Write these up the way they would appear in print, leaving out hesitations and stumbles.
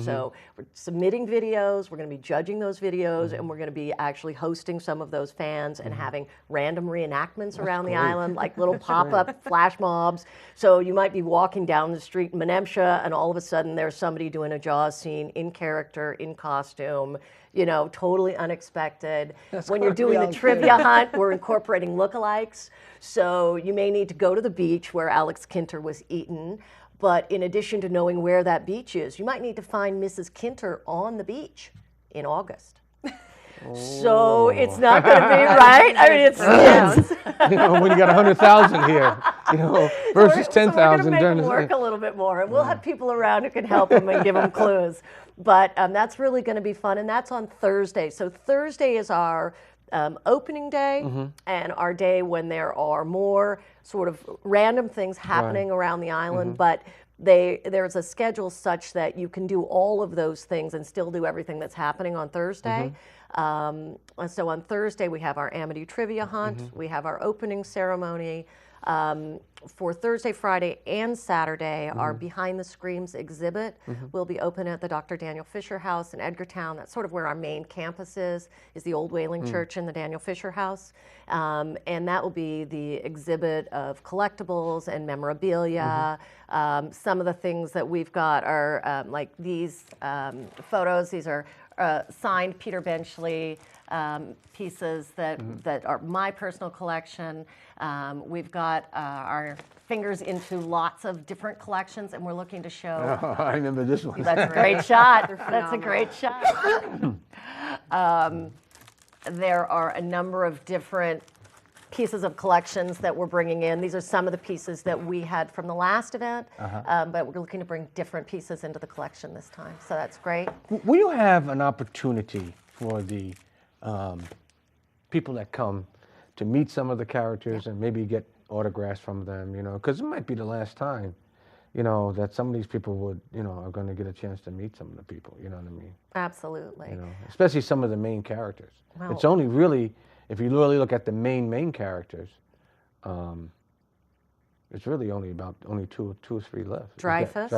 So we're submitting videos, we're going to be judging those videos, and we're going to be actually hosting some of those fans and having random reenactments around the island, like little pop-up flash mobs. So you might be walking down the street in Menemsha, and all of a sudden there's somebody doing a Jaws scene in character, in costume, you know, totally unexpected. When you're doing the trivia hunt, we're incorporating lookalikes. So you may need to go to the beach where Alex Kinter was eaten, but in addition to knowing where that beach is, you might need to find Mrs. Kinter on the beach in August. So it's not going to be right. I mean, it's you know, when you got 100,000 here, you know, versus 10,000. So we're going to make them work a little bit more, and we'll have people around who can help them and give them clues. But that's really going to be fun, and that's on Thursday. So Thursday is our opening day, and our day when there are more sort of random things happening around the island, but there's a schedule such that you can do all of those things and still do everything that's happening on Thursday. So on Thursday we have our Amity Trivia Hunt, we have our opening ceremony. For Thursday, Friday, and Saturday, our Behind the Screams exhibit will be open at the Dr. Daniel Fisher House in Edgartown. That's sort of where our main campus is the Old Whaling Church and the Daniel Fisher House. And that will be the exhibit of collectibles and memorabilia. Some of the things that we've got are like these photos. These are signed Peter Benchley pieces that are my personal collection. We've got our fingers into lots of different collections, and we're looking to show. Oh, I remember this one. That's a great shot. That's a great shot. There are a number of different pieces of collections that we're bringing in. These are some of the pieces that we had from the last event, but we're looking to bring different pieces into the collection this time. So that's great. Will you have an opportunity for the people that come to meet some of the characters and maybe get autographs from them, you know, because it might be the last time, you know, that some of these people would, you know, are going to get a chance to meet some of the people, you know what I mean? Absolutely. You know, especially some of the main characters. Well, it's only really, if you really look at the main characters, it's really only two or three left. Dreyfus,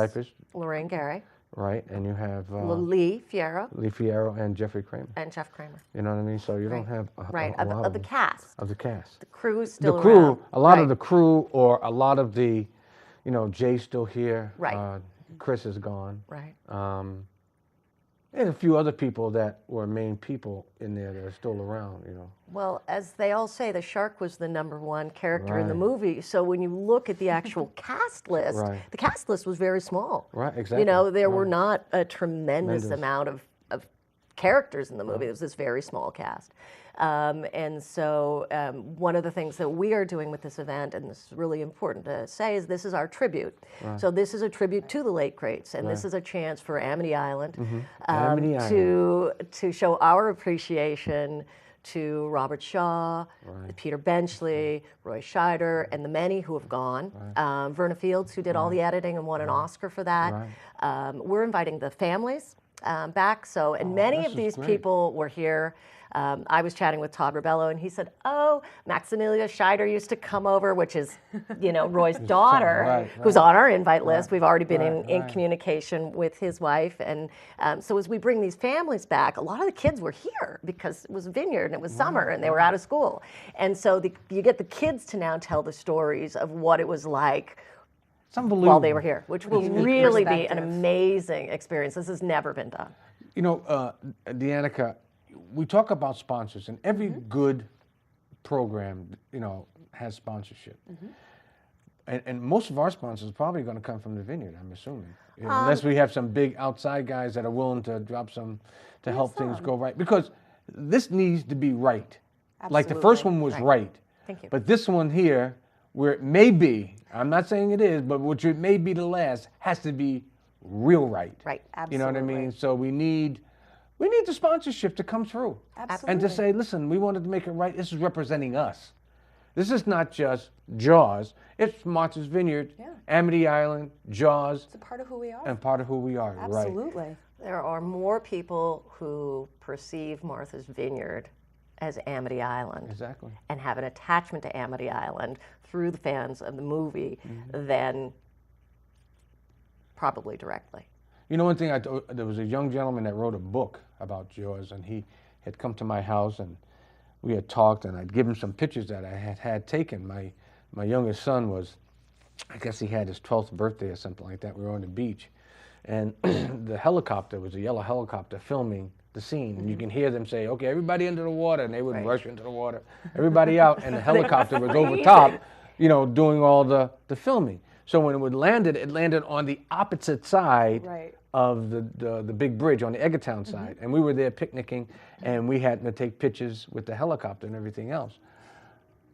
Lorraine Gary. Right, and you have Lee Fierro. Lee Fierro and Jeffrey Kramer. And Jeff Kramer. You know what I mean? So you don't have a lot of the cast. Of the cast. The crew is still around. A lot of the crew, or a lot of the, you know, Jay's still here. Right. Chris is gone. Right. And a few other people that were main people in there that are still around, you know. Well, as they all say, the shark was the #1 character in the movie. So when you look at the actual cast list, the cast list was very small. Right, exactly. You know, there were not a tremendous amount of characters in the movie. It was this very small cast. And so one of the things that we are doing with this event, and this is really important to say, is this is our tribute. So this is a tribute to the late greats, and this is a chance for Amity Island, to show our appreciation to Robert Shaw, Peter Benchley, Roy Scheider, and the many who have gone. Verna Fields, who did all the editing and won an Oscar for that. We're inviting the families back. So, and many of these people were here. I was chatting with Todd Rebello, and he said, "Oh, Maximilia Scheider used to come over," which is, you know, Roy's daughter, who's on our invite list. We've already been in communication with his wife, and so as we bring these families back, a lot of the kids were here because it was Vineyard and it was summer and they were out of school, and so you get the kids to now tell the stories of what it was like while they were here, which will really be an amazing experience. This has never been done. You know, Deannica, we talk about sponsors, and every good program, you know, has sponsorship. And most of our sponsors are probably going to come from the Vineyard, I'm assuming. You know, unless we have some big outside guys that are willing to drop some to help things go right. Because this needs to be right. Absolutely. Like the first one was right. Thank you. But this one here, where it may be, I'm not saying it is, but which it may be the last, has to be real right. Right, absolutely. You know what I mean? So we need the sponsorship to come through. Absolutely. And to say, listen, we wanted to make it right. This is representing us. This is not just Jaws. It's Martha's Vineyard, Amity Island, Jaws. It's a part of who we are. And part of who we are, Absolutely. Right. There are more people who perceive Martha's Vineyard as Amity Island. Exactly. And have an attachment to Amity Island through the fans of the movie than probably directly. You know, one thing, there was a young gentleman that wrote a book about Jaws, and he had come to my house, and we had talked, and I'd given him some pictures that I had taken. My youngest son was, I guess he had his 12th birthday or something like that. We were on the beach, and the helicopter was a yellow helicopter filming the scene, and you can hear them say, "Okay, everybody into the water," and they would rush into the water. Everybody out, and the helicopter was over top, you know, doing all the filming. So when it landed on the opposite side of the big bridge on the Eggertown side, and we were there picnicking, and we had to take pictures with the helicopter and everything else.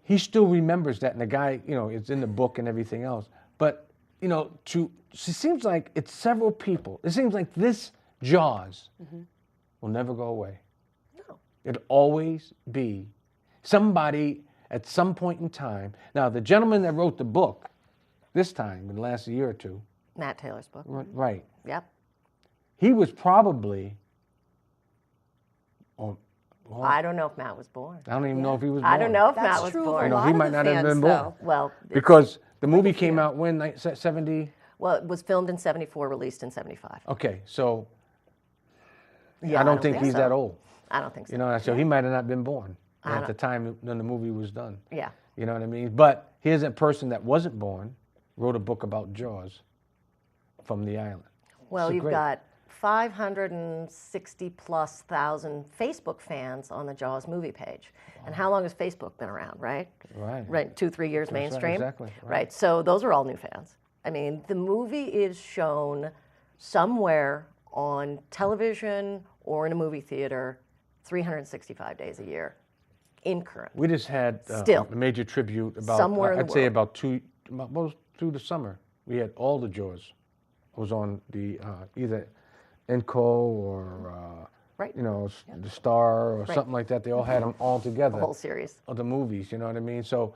He still remembers that, and the guy, you know, it's in the book and everything else. But, you know, it seems like it's several people. It seems like this Jaws will never go away. No. It'll always be somebody at some point in time. Now, the gentleman that wrote the book this time, in the last year or two. Matt Taylor's book. Right. Yep. He was probably on. Well, I don't know if Matt was born. I don't even know if he was born. I don't know if That's Matt was true born. of a lot he of might the not have fans, been born. though. Well, Because the movie came out when, 70? well, it was filmed in 74, released in 75. Okay, so Yeah, I don't think he's so. that old. I don't think so. You know, so he might have not been born at don't- the time when the movie was done. Yeah. You know what I mean? But here's a person that wasn't born, wrote a book about Jaws from the island. Well, So you've great. got 560 plus thousand Facebook fans on the Jaws movie page. And how long has Facebook been around, right? Right. Right, 2-3 years That's right, mainstream. exactly, Right. right. So those are all new fans. I mean, the movie is shown somewhere on television or in a movie theater 365 days a year in current. We just had Still. a major tribute about, Somewhere in the I'd say world. about through the summer. We had all the Jaws. It was on the either Enco or Right. you know, the Star or something like that. They all had them all together. The whole series. Of the movies, you know what I mean? So,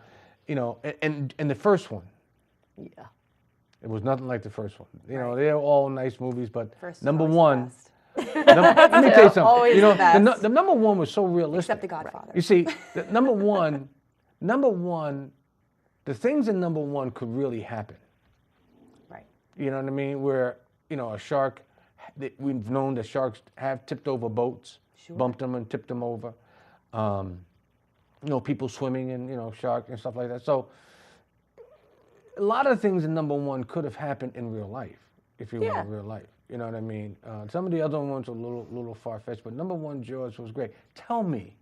you know, and the first one, Yeah. it was nothing like the first one. You know, they're all nice movies, but First is number always the one, best. let me tell you something. Always You know, the best. the number one was so realistic. Except The Godfather. You see, the number one, the things in number one could really happen. Right. You know what I mean? Where, you know, a shark, we've known that sharks have tipped over boats, bumped them and tipped them over. You know, people swimming in, you know, shark and stuff like that. So a lot of things in number one could have happened in real life, if you were in real life. You know what I mean? Some of the other ones are a little far-fetched, but number one, Jaws was great. Tell me,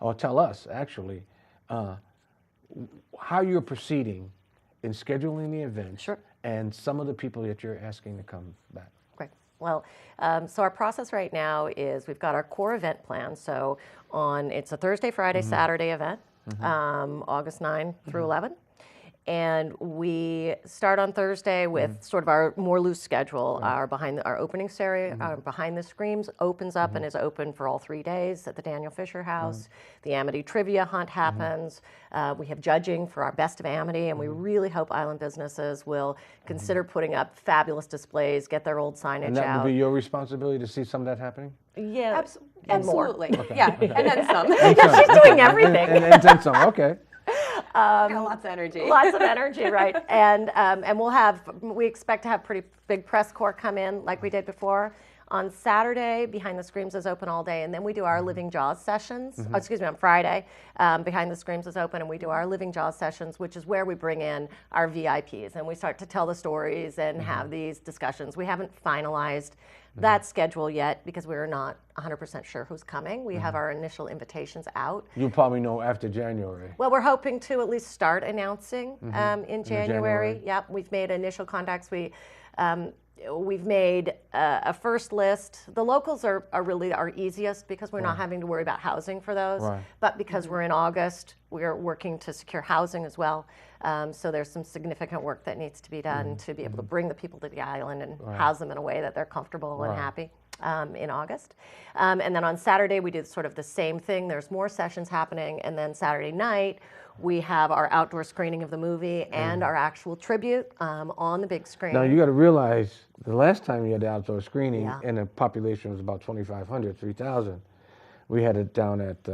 or tell us, actually, how you're proceeding in scheduling the event Sure. and some of the people that you're asking to come back. Great. Well, so our process right now is we've got our core event plan. So it's a Thursday, Friday, Saturday event, August 9 through 11. And we start on Thursday with sort of our more loose schedule. Our opening series, Behind the Screams, opens up and is open for all 3 days at the Daniel Fisher House. The Amity Trivia Hunt happens. We have judging for our Best of Amity, and we really hope island businesses will consider putting up fabulous displays, get their old signage And that out. would be your responsibility to see some of that happening? Yeah, and more. Absolutely. Yeah, and then some. She's doing everything. And then some, okay. Got lots of energy. Lots of energy, right? And we expect to have pretty big press corps come in like we did before. On Saturday, Behind the Screams is open all day, and then we do our Living Jaws sessions. Oh, excuse me, on Friday, Behind the Screams is open, and we do our Living Jaws sessions, which is where we bring in our VIPs, and we start to tell the stories and have these discussions. We haven't finalized that schedule yet because we're not 100% sure who's coming. We have our initial invitations out. You'll probably know after January. Well, we're hoping to at least start announcing in January. January. Yep, we've made initial contacts. We've made a first list. The locals are really our easiest because we're not having to worry about housing for those. Right. But because we're in August, we're working to secure housing as well. So there's some significant work that needs to be done to be able to bring the people to the island and house them in a way that they're comfortable and happy. In August. And then on Saturday, we do sort of the same thing. There's more sessions happening. And then Saturday night, we have our outdoor screening of the movie and our actual tribute on the big screen. Now, you got to realize the last time you had the outdoor screening Yeah. and the population was about 2,500, 3,000, we had it down at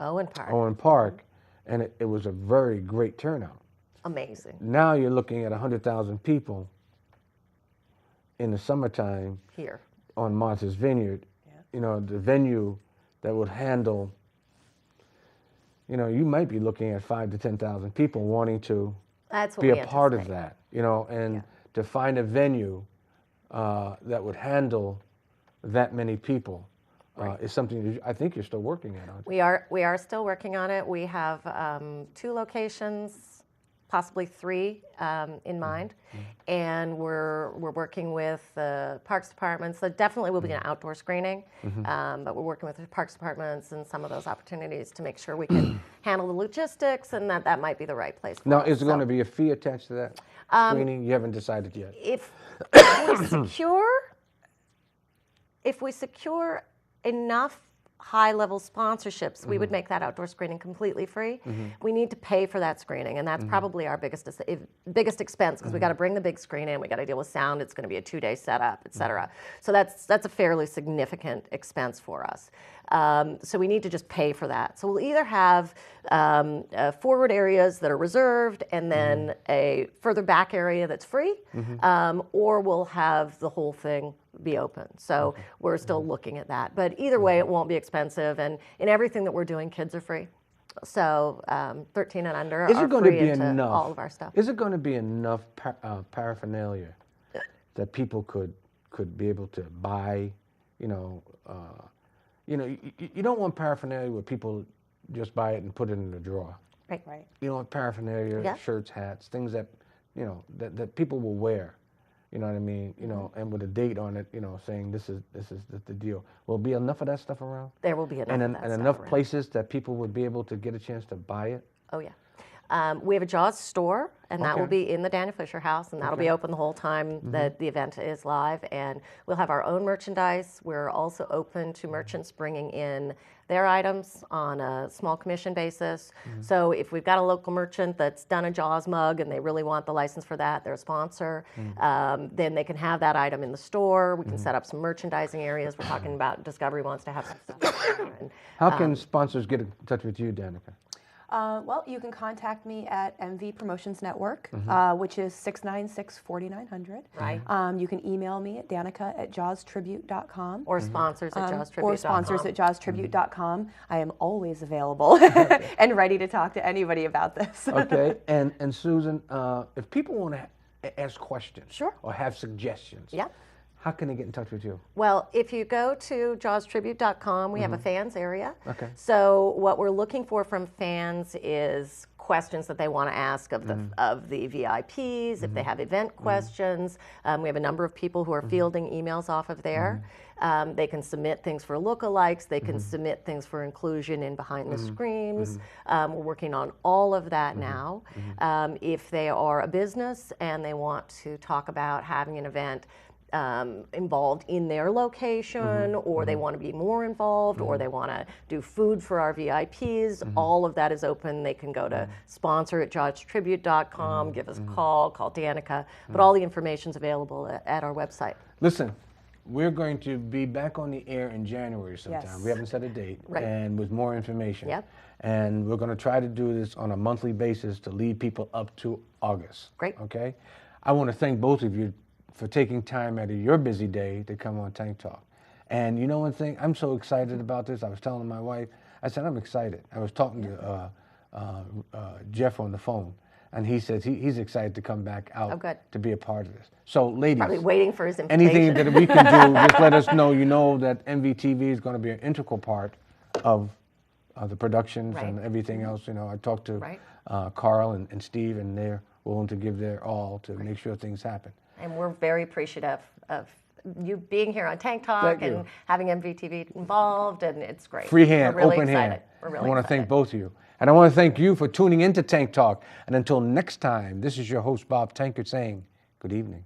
Owen Park. Owen Park, and it was a very great turnout. Amazing. Now you're looking at 100,000 people in the summertime Here. on Martha's Vineyard, you know, the venue that would handle, you know, you might be looking at 5,000 to 10,000 people wanting to That's what be we a part of anticipate. that, you know, and to find a venue that would handle that many people is something that I think you're still working at, aren't you? We are still working on it. We have 2 locations, possibly 3 in mind, and we're working with the parks departments. So definitely will be an outdoor screening, but we're working with the parks departments and some of those opportunities to make sure we can handle the logistics and that might be the right place. For Now, us. is there going to So be a fee attached to that screening? You haven't decided yet. if we secure enough high-level sponsorships, we would make that outdoor screening completely free. We need to pay for that screening, and that's probably our biggest expense because we got to bring the big screen in, we got to deal with sound. It's going to be a 2-day setup, et cetera. So that's a fairly significant expense for us. So we need to just pay for that. So we'll either have forward areas that are reserved and then a further back area that's free, or we'll have the whole thing be open. So we're still looking at that. But either way, it won't be expensive. And in everything that we're doing, kids are free. So 13 and under Is are it going to free be into enough? all of our stuff. Is it going to be enough paraphernalia that people could be able to buy? You know, you don't want paraphernalia where people just buy it and put it in the drawer. Right. Right. You know, paraphernalia, Yeah. shirts, hats, things that you know that people will wear. You know what I mean? You know, and with a date on it, you know, saying this is the deal. Will be enough of that stuff around? There will be enough And of that and stuff enough around. places that people would be able to get a chance to buy it. Oh, yeah. We have a Jaws store, and that will Okay. be in the Daniel Fisher House, and that'll be open the whole time that the event is live. And we'll have our own merchandise. We're also open to merchants bringing in their items on a small commission basis. So if we've got a local merchant that's done a Jaws mug and they really want the license for that, they're a sponsor, then they can have that item in the store. We can set up some merchandising areas. We're talking about Discovery wants to have some stuff there. And How can sponsors get in touch with you, Danica? Well, you can contact me at MV Promotions Network, which is 696-4900. Right. You can email me at danica@jawstribute.com. or sponsors at JawsTribute.com. Or sponsors at jawstribute.com. I am always available and ready to talk to anybody about this. Okay, and Susan, if people want to ask questions Sure. or have suggestions, Yeah. how can they get in touch with you? Well, if you go to jawstribute.com, we have a fans area. Okay. So what we're looking for from fans is questions that they want to ask of the VIPs, if they have event questions. We have a number of people who are fielding emails off of there. They can submit things for lookalikes. They can submit things for inclusion in behind the screens. We're working on all of that now. If they are a business and they want to talk about having an event involved in their location, or they want to be more involved, or they want to do food for our VIPs, all of that is open. They can go to sponsor at jawstribute.com, give us a call Danica, but all the information's available at our website. Listen, we're going to be back on the air in January sometime. Yes. We haven't set a date, Right. and with more information. Yep. And we're going to try to do this on a monthly basis to lead people up to August. Great. Okay? I want to thank both of you for taking time out of your busy day to come on Tank Talk. And you know one thing, I'm so excited about this. I was telling my wife, I said, I'm excited. I was talking to Jeff on the phone, and he says he's excited to come back out Oh, good. to be a part of this. So ladies, Probably waiting for his invitation. anything that we can do, just let us know. You know that MVTV is going to be an integral part of the productions Right. and everything else. You know, I talked to Right. Carl and Steve, and they're willing to give their all to make sure things happen. And we're very appreciative of you being here on Tank Talk Thank and you. having MVTV involved, and it's great. Free hand, We're really open excited. hand. We're really I want to excited. thank both of you. And I want to thank you for tuning into Tank Talk. And until next time, this is your host, Bob Tankard, saying good evening.